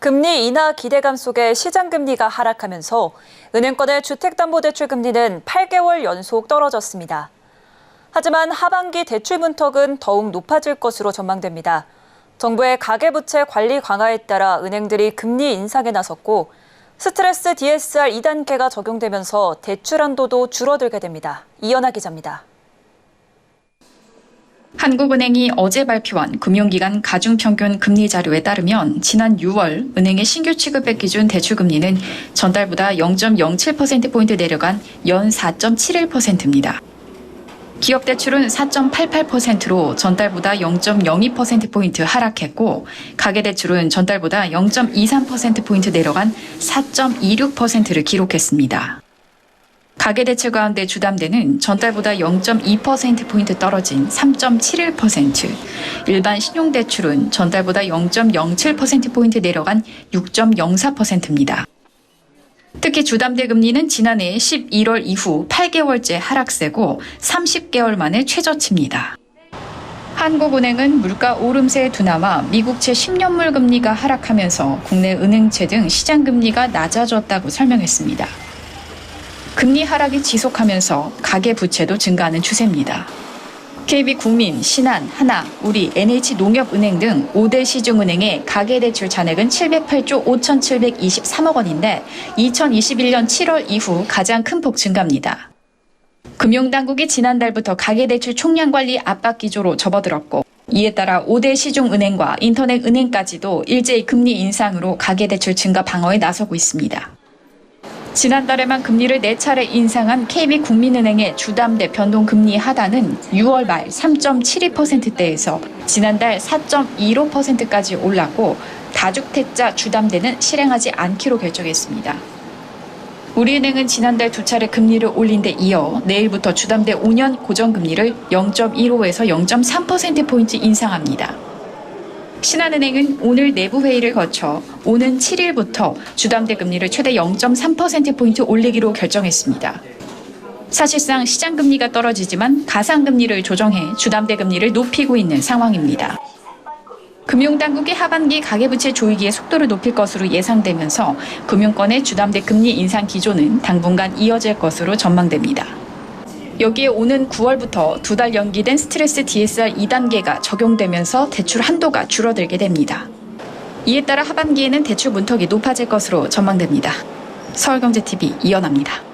금리 인하 기대감 속에 시장금리가 하락하면서 은행권의 주택담보대출 금리는 8개월 연속 떨어졌습니다. 하지만 하반기 대출 문턱은 더욱 높아질 것으로 전망됩니다. 정부의 가계부채 관리 강화에 따라 은행들이 금리 인상에 나섰고 스트레스 DSR 2단계가 적용되면서 대출 한도도 줄어들게 됩니다. 이연아 기자입니다. 한국은행이 어제 발표한 금융기관 가중평균 금리 자료에 따르면 지난 6월 은행의 신규 취급액 기준 대출금리는 전달보다 0.07%포인트 내려간 연 4.71%입니다. 기업 대출은 4.88%로 전달보다 0.02%포인트 하락했고 가계대출은 전달보다 0.23%포인트 내려간 4.26%를 기록했습니다. 가계대출 가운데 주담대는 전달보다 0.2%포인트 떨어진 3.71%, 일반 신용대출은 전달보다 0.07%포인트 내려간 6.04%입니다. 특히 주담대 금리는 지난해 11월 이후 8개월째 하락세고 30개월 만에 최저치입니다. 한국은행은 물가 오름세 둔화와 미국채 10년물 금리가 하락하면서 국내 은행채 등 시장 금리가 낮아졌다고 설명했습니다. 금리 하락이 지속하면서 가계부채도 증가하는 추세입니다. KB국민, 신한, 하나, 우리, NH농협은행 등 5대 시중은행의 가계대출 잔액은 708조 5,723억 원인데 2021년 7월 이후 가장 큰 폭 증가입니다. 금융당국이 지난달부터 가계대출 총량관리 압박 기조로 접어들었고 이에 따라 5대 시중은행과 인터넷은행까지도 일제히 금리 인상으로 가계대출 증가 방어에 나서고 있습니다. 지난달에만 금리를 4차례 인상한 KB국민은행의 주담대 변동금리 하단은 6월 말 3.72%대에서 지난달 4.25%까지 올랐고 다주택자 주담대는 실행하지 않기로 결정했습니다. 우리은행은 지난달 2차례 금리를 올린 데 이어 내일부터 주담대 5년 고정금리를 0.15에서 0.3%포인트 인상합니다. 신한은행은 오늘 내부회의를 거쳐 오는 7일부터 주담대 금리를 최대 0.3%포인트 올리기로 결정했습니다. 사실상 시장금리가 떨어지지만 가상금리를 조정해 주담대 금리를 높이고 있는 상황입니다. 금융당국이 하반기 가계부채 조이기의 속도를 높일 것으로 예상되면서 금융권의 주담대 금리 인상 기조는 당분간 이어질 것으로 전망됩니다. 여기에 오는 9월부터 2달 연기된 스트레스 DSR 2단계가 적용되면서 대출 한도가 줄어들게 됩니다. 이에 따라 하반기에는 대출 문턱이 높아질 것으로 전망됩니다. 서울경제TV 이연아입니다.